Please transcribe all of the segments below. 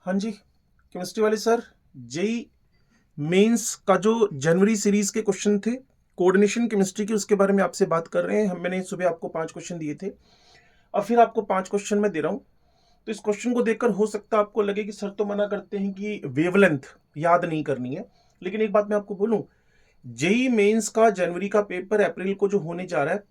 हाँ जी, केमिस्ट्री वाले sir. JEE mains का जो जनवरी सीरीज के क्वेश्चन थे कोऑर्डिनेशन केमिस्ट्री की, उसके बारे में आपसे बात कर रहे हैं हम। मैंने सुबह आपको 5 क्वेश्चन दिए थे, अब फिर आपको 5 क्वेश्चन मैं दे रहा हूँ। तो इस क्वेश्चन को देखकर हो सकता है आपको लगे कि सर तो मना करते हैं कि वेवलेंथ याद नहीं करनी है, लेकिन एक बात मैं आपको बोलूं, जेई मेंस का जनवरी का पेपर अप्रैल को जो होने जा रहा है,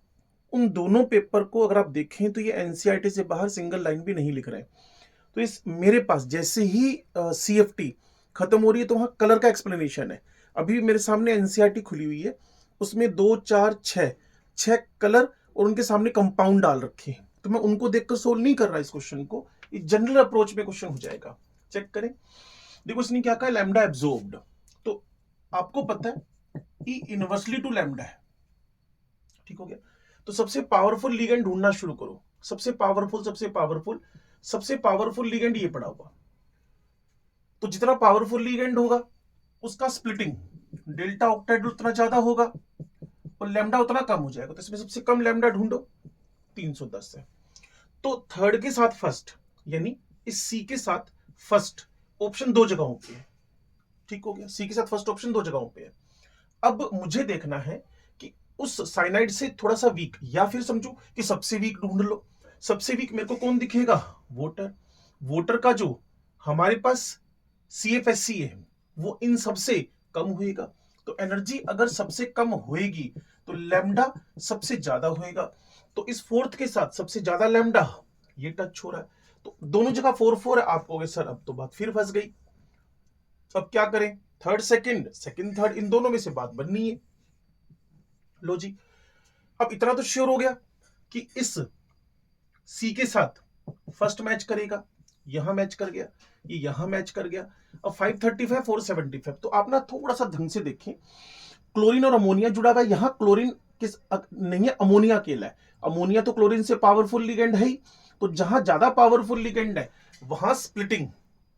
उन दोनों पेपर को अगर आप देखें तो ये एनसीईआरटी से बाहर सिंगल लाइन भी नहीं लिख रहे हैं। तो इस मेरे पास जैसे ही सीएफटी खत्म हो रही है तो वहां कलर का एक्सप्लेनेशन है। अभी मेरे सामने एनसीईआरटी खुली हुई है, उसमें 2 4 6 कलर और उनके सामने कंपाउंड डाल रखे हैं, तो मैं उनको देखकर सोल्व नहीं कर रहा इस क्वेश्चन को। ये जनरल अप्रोच में क्वेश्चन हो जाएगा। चेक करें, देखो इसने क्या कहा, लैम्डा एब्जॉर्ब्ड। तो आपको पता है ई इनवर्सली टू लैम्डा है, ठीक हो गया। तो सबसे पावरफुल लिगेंड ढूंढना शुरू करो। सबसे पावरफुल लिगेंड ये पड़ा हुआ। तो जितना पावरफुल लिगेंड होगा उसका स्प्लिटिंग डेल्टा ऑक्टाइड उतना ज्यादा होगा और लैम्डा उतना कम हो जाएगा। तो इसमें सबसे कम लैम्डा ढूंढो, 310 है। तो थर्ड के साथ फर्स्ट, यानी इस सी के साथ फर्स्ट ऑप्शन दो जगहों पे है, ठीक हो गया। सी के साथ फर्स्ट ऑप्शन दो जगहों पे है। अब मुझे देखना है कि उस साइनाइड से थोड़ा सा वीक, या फिर समझो कि सबसे वीक ढूंढ लो। सबसे वीक मेरे को कौन दिखेगा, वोटर। वोटर का जो हमारे पास CFSC है वो इन सबसे कम होएगा। तो एनर्जी अगर सबसे कम होएगी तो लैम्डा सबसे ज्यादा होएगा। तो इस फोर्थ के साथ सबसे ज्यादा लैम्डा ये टच हो रहा है, तो दोनों जगह 4 4 है। आप कहोगे सर अब तो बात फिर फंस गई, अब क्या करें। थर्ड सेकंड, सेकंड थर्ड, इन दोनों में से बात बननी है। लो जी, अब इतना तो श्योर हो गया कि इस सी के साथ फर्स्ट मैच करेगा, यहां मैच कर गया, ये यहां मैच कर गया। अब 535 475, तो आप ना थोड़ा सा ढंग से देखें, क्लोरीन और अमोनिया जुड़ा हुआ है। यहां क्लोरीन किस नहीं है, अमोनिया अकेला है। अमोनिया तो क्लोरीन से पावरफुल लिगेंड है ही। तो जहां ज्यादा पावरफुल लिगेंड है वहां स्प्लिटिंग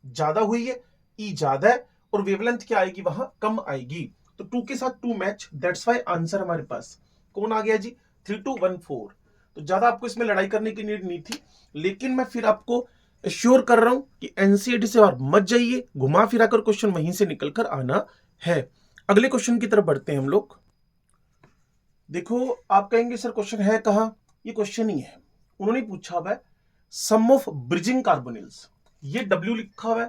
ज्यादा हुई है, ई ज्यादा है, और वेवलेंथ क्या आएगी वहां कम आएगी। तो 2 के साथ 2 मैच, दैट्स वाई आंसर हमारे पास कौन आ गया जी, 3214। तो ज्यादा आपको इसमें लड़ाई करने की नीड नहीं थी, लेकिन मैं फिर आपको श्योर कर रहा हूं कि एनसीईआरटी से और मत जाइए, घुमा फिरा कर क्वेश्चन वहीं से निकल कर आना है। अगले क्वेश्चन की तरफ बढ़ते हैं हम लोग। देखो, आप कहेंगे सर क्वेश्चन है कहां, ये क्वेश्चन ही है। उन्होंने पूछा हुआ है सम ऑफ ब्रिजिंग कार्बोनिल्स। ये डब्ल्यू लिखा हुआ है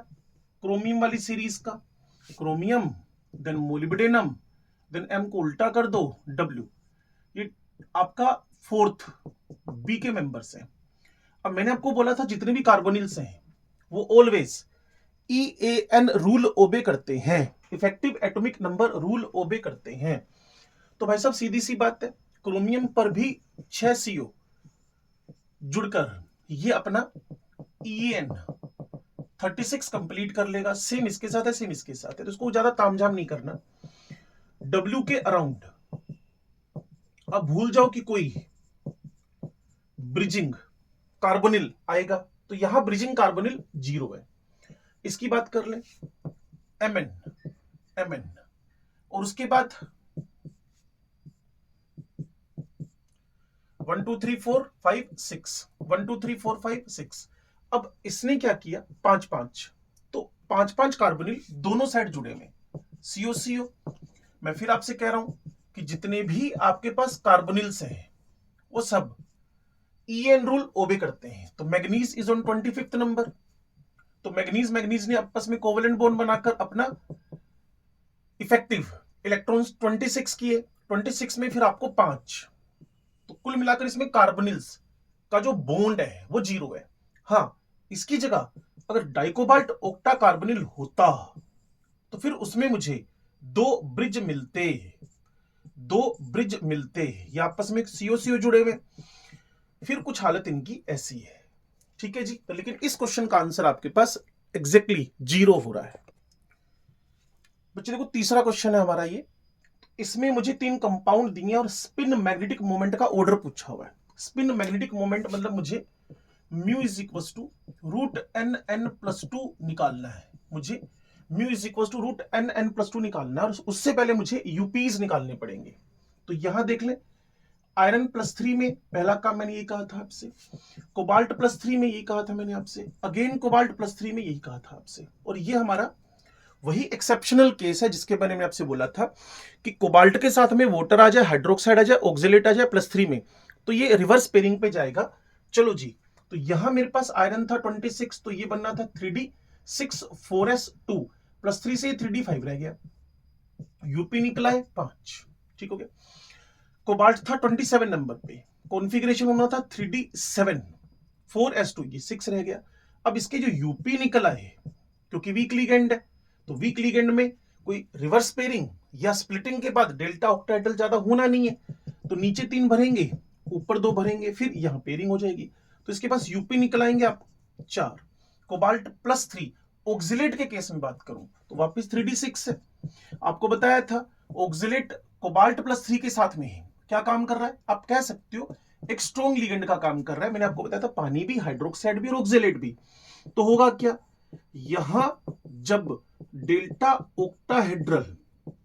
क्रोमियम वाली सीरीज का, chromium then molybdenum, then M को उल्टा कर दो डब्ल्यू। ये आपका फोर्थ बी के मेंबर्स हैं। अब मैंने आपको बोला था जितने भी कार्बोनिल्स हैं वो ऑलवेज EAN रूल ओबे करते हैं, इफेक्टिव एटॉमिक नंबर रूल ओबे करते हैं। तो भाई साहब सीधी सी बात है, क्रोमियम पर भी 6 CO जुड़कर ये अपना EAN 36 कंप्लीट कर लेगा। सेम इसके साथ है, सेम इसके साथ है, तो इसको ज्यादा तामझाम नहीं करना। डब्ल्यू के अराउंड अब भूल जाओ कि कोई ब्रिजिंग कार्बोनिल आएगा, तो यहां ब्रिजिंग कार्बोनिल 0 है। इसकी बात कर लें, MN MN, और उसके बाद 1 2 3 4 5 6, 1 2 3 4 5 6। अब इसने क्या किया, 5 5, तो 5 5 कार्बोनिल दोनों साइड जुड़े हुए, CO CO। मैं फिर आपसे कह रहा हूं कि जितने भी आपके पास कार्बोनिल्स हैं वो सब EN रूल ओबे करते हैं। तो manganese is on 25th number, तो मैग्नीज मैग्नीज ने आपस में कोवेलेंट बॉन्ड बनाकर अपना इफेक्टिव इलेक्ट्रॉन्स 26 किए। 26 में फिर आपको 5, तो कुल मिलाकर इसमें कार्बोनिल्स का जो बॉन्ड है वो 0 है। हाँ, इसकी जगह अगर डाइकोबाल्ट ऑक्टा कार्बोनिल होता तो फिर उसमें मुझे दो ब्रिज मिलते, ये आपस में CO CO जुड़े हुए, फिर कुछ हालत इनकी ऐसी है। ठीक है जी, तो लेकिन इस क्वेश्चन का आंसर आपके पास एग्जैक्टली 0 हो रहा है। बच्चे देखो, तीसरा क्वेश्चन है हमारा ये। इसमें मुझे 3 कंपाउंड दिए और स्पिन मैग्नेटिक मोमेंट का ऑर्डर पूछा हुआ है। स्पिन मैग्नेटिक मोमेंट मतलब मुझे mu is equal to root n n plus two निकालना है। मुझे mu is equal to root n n plus two निकालना है, और उससे पहले मुझे यूपीज निकालने पड़ेंगे। तो यहां देख लें, आयरन +3 में पहला काम मैंने यही कहा था आपसे, कोबाल्ट +3 में यही कहा था मैंने आपसे, अगेन कोबाल्ट +3 में यही कहा था आपसे। और ये हमारा वही एक्सेप्शनल केस है जिसके बारे में आपसे बोला था कि कोबाल्ट के साथ में वाटर आ जाए, हाइड्रोक्साइड आ जाए, ऑक्जेलेट आ जाए +3 में, तो ये रिवर्स पेयरिंग पे जाएगा। चलो जी, तो यहां मेरे पास आयरन था 26, तो ये बनना था 3d6 4s2 +3 से 3d5 रह गया, यूपी निकला है 5। ठीक हो गया। कोबाल्ट था 27 नंबर पे, कॉन्फ़िगरेशन होना था 3d7 4s2, ये 6 रह गया। अब इसके जो यूपी निकला है, क्योंकि वीक लिगेंड है, तो वीक लिगेंड में कोई रिवर्स पेयरिंग या स्प्लिटिंग के बाद डेल्टा ऑक्टाइडल ज्यादा होना नहीं है, तो नीचे 3 भरेंगे, ऊपर 2 भरेंगे, फिर यहां पेयरिंग हो जाएगी। तो इसके पास यूपी निकलाएंगे आप 4। कोबाल्ट +3 ऑक्जिलेट के केस में बात करूं तो वापस 3d6 है। आपको बताया था ऑक्जिलेट कोबाल्ट +3 के साथ में है, क्या काम कर रहा है, आप कह सकते हो एक स्ट्रॉन्ग लिगेंड का काम कर रहा है। मैंने आपको बताया था पानी भी, हाइड्रोक्साइड भी और ऑक्जिलेट भी। तो होगा क्या, यहां जब डेल्टा ऑक्टाहेड्रल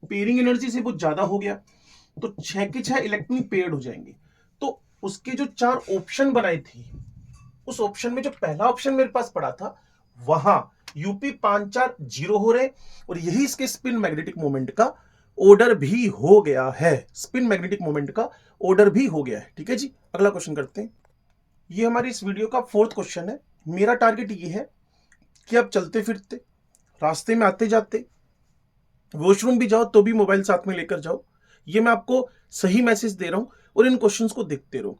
पेयरिंग एनर्जी से बहुत ज्यादा हो गया तो 6 के 6 इलेक्ट्रॉन पेयर्ड हो जाएंगे। तो उसके जो 4 ऑप्शन बनाए थे, उस ऑप्शन में जो पहला ऑप्शन मेरे पास पड़ा था, वहां यूपी 5 4 0 हो रहे, और यही इसके स्पिन मैग्नेटिक मोमेंट का ऑर्डर भी हो गया है। स्पिन मैग्नेटिक मोमेंट का ऑर्डर भी हो गया है। ठीक है जी, अगला क्वेश्चन करते हैं। ये हमारी इस वीडियो का 4th क्वेश्चन है। मेरा टारगेट ये है कि आप चलते फिरते, रास्ते में आते जाते, वॉशरूम भी जाओ तो भी मोबाइल साथ में लेकर जाओ। ये मैं आपको सही मैसेज दे रहा हूं, और इन क्वेश्चंस को देखते रहो।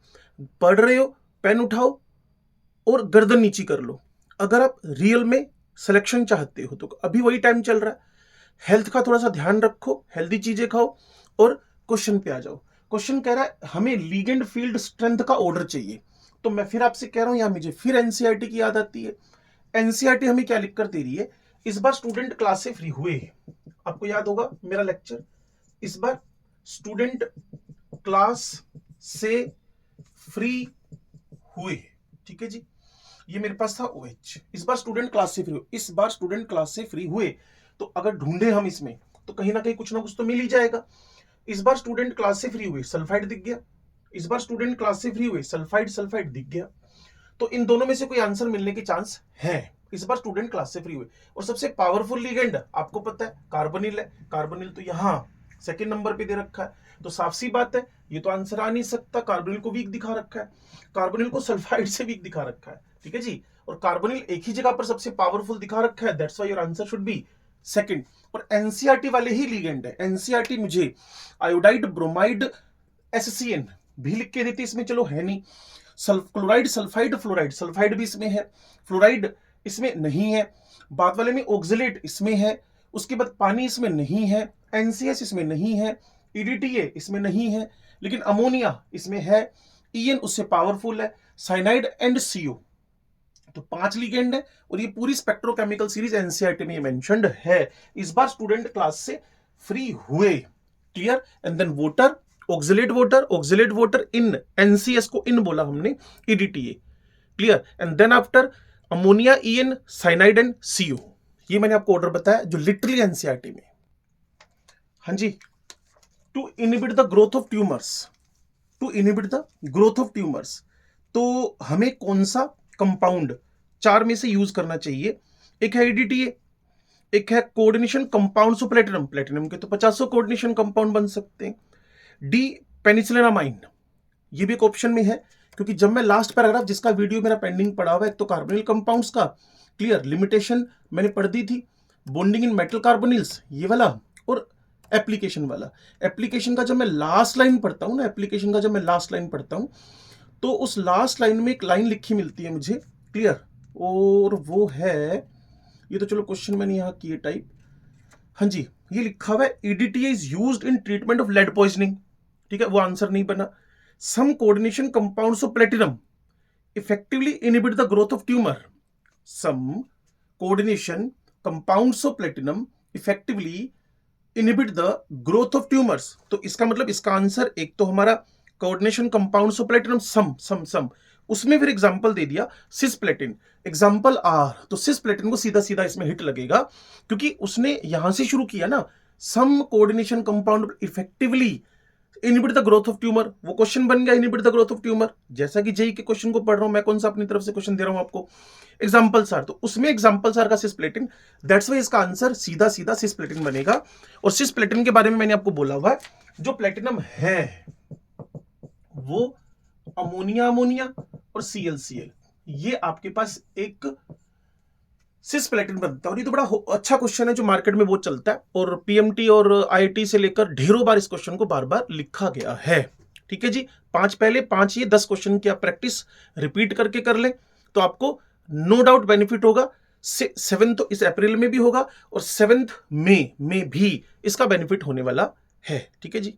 पढ़ रहे हो, पेन उठाओ और गर्दन नीची कर लो। अगर आप रियल में सिलेक्शन चाहते हो तो अभी वही टाइम चल रहा है। हेल्थ का थोड़ा सा ध्यान रखो, हेल्दी चीजें खाओ, और क्वेश्चन पे आ जाओ। क्वेश्चन कह रहा है हमें लिगेंड फील्ड स्ट्रेंथ का ऑर्डर चाहिए। तो मैं फिर आपसे कह रहा हूं, यहां मुझे फिर एनसीईआरटी की याद आती है। एनसीईआरटी हमें क्या लिख कर दे रही है, इस बार स्टूडेंट क्लास से फ्री हुए। आपको याद होगा मेरा लेक्चर, इस बार स्टूडेंट क्लास से फ्री हुए। ठीक है जी, ये मेरे पास था OH। इस बार स्टूडेंट क्लास से फ्री हुए, इस बार स्टूडेंट क्लास से फ्री हुए। तो अगर ढूंढे हम इसमें तो कहीं ना कहीं कुछ ना कुछ तो मिल ही जाएगा। इस बार स्टूडेंट क्लास से फ्री हुए, सल्फाइड दिख गया। इस बार स्टूडेंट क्लास से फ्री हुए, सल्फाइड सल्फाइड दिख गया। तो इन दोनों में से कोई आंसर मिलने के चांस है। इस बार स्टूडेंट क्लास से फ्री हुए। और सबसे पावरफुल लिगेंड आपको पता है कार्बोनिल है। कार्बोनिल तो यहां सेकंड नंबर पे दे रखा है, तो साफ सी बात है ये तो आंसर आ नहीं सकता। कार्बोनिल को वीक दिखा रखा है, कार्बोनिल को सल्फाइड से वीक दिखा रखा है। ठीक है जी, और कार्बोनिल एक ही जगह पर सबसे पावरफुल दिखा रखा है, that's why your answer should be second. और एनसीईआरटी वाले ही लिगेंड है। एनसीईआरटी मुझे आयोडाइड ब्रोमाइड SCN भी लिख के देती, इसमें चलो है नहीं। क्लोराइड सल्फाइड फ्लोराइड, सल्फाइड भी इसमें है, फ्लोराइड इसमें नहीं है। बाद वाले में ऑक्जिलेट इसमें है, उसके बाद पानी इसमें नहीं है, NCS इसमें नहीं है, EDTA इसमें नहीं है, लेकिन अमोनिया इसमें है, EN उससे पावरफुल है, साइनाइड एंड CO। तो 5 लिगेंड है, और ये पूरी स्पेक्ट्रोकेमिकल सीरीज एनसीईआरटी में मेंशन्ड है। इस बार स्टूडेंट क्लास से फ्री हुए। Clear. And then water, oxalate water in, NCS को इन बोला हमने, EDTA। Clear. And then after ammonia, EN, cyanide and CO। ये मैंने आपको ऑर्डर बताया जो लिटरली एनसीईआरटी में। हाँ जी, to inhibit the growth of tumours, to inhibit the growth of tumours, तो हमें कौन सा कंपाउंड 4 में से यूज करना चाहिए। एक है EDTA, एक है coordination compounds of platinum, platinum के तो 50 कोऑर्डिनेशन कंपाउंड बन सकते हैं। डी पेनिसिलिनामाइन, ये भी एक ऑप्शन में है, क्योंकि जब मैं लास्ट पैराग्राफ जिसका वीडियो मेरा पेंडिंग पड़ा हुआ है, तो कार्बोनिल कंपाउंड्स का क्लियर लिमिटेशन मैंने पढ़ दी थी, बॉन्डिंग इन मेटल कार्बोनिल्स ये वाला, और एप्लीकेशन वाला। एप्लीकेशन का जब मैं लास्ट लाइन पढ़ता हूं ना, एप्लीकेशन का जब मैं लास्ट लाइन पढ़ता हूं, तो उस लास्ट लाइन में एक लाइन लिखी मिलती है मुझे, क्लियर, और वो है, ये तो चलो क्वेश्चन मैंने यहां किए टाइप, हाँ जी, ये लिखा हुआ है EDTA is used in treatment of lead poisoning. ठीक है, वो आंसर नहीं बना। Some coordination compounds of platinum effectively inhibit the growth of tumour, some coordination compounds of platinum effectively inhibit the growth of tumours. तो इसका मतलब इसका answer एक तो हमारा coordination compounds of platinum, some, उसमें फिर एग्जांपल दे दिया सिसप्लेटिन, एग्जांपल R, तो सिसप्लेटिन को सीधा सीधा इसमें हिट लगेगा, क्योंकि उसने यहां से शुरू किया ना, some coordination compound effectively inhibit the growth of tumour, वो क्वेश्चन बन गया inhibit the growth of tumour. जैसा कि जेई के क्वेश्चन को पढ़ रहा हूं मैं, कौन सा अपनी तरफ से क्वेश्चन दे रहा हूं आपको, एग्जांपल्स आर, तो उसमें एग्जांपल्स आर का सिस्प्लेटिन, दैट्स वाई इसका आंसर सीधा सीधा सिस्प्लेटिन बनेगा। और सिस्प्लेटिन के बारे में मैंने आपको बोला हुआ है, जो प्लेटिनम है वो अमोनिया अमोनिया और ClCl, ये आपके पास एक सिस्प्लेटिन बनता है। और ये तो बड़ा अच्छा क्वेश्चन है जो मार्केट में बहुत चलता है, और पीएमटी और आईआईटी से लेकर ढेरों बार इस क्वेश्चन को बार बार लिखा गया है। ठीक है जी, 5 पहले 5 ये 10 क्वेश्चन की आप प्रैक्टिस रिपीट करके कर लें तो आपको नो डाउट बेनिफिट होगा। 7 तो इस अप्रैल में भी होगा और 7 मई में भी इसका बेनिफिट होने वाला है। ठीक है जी।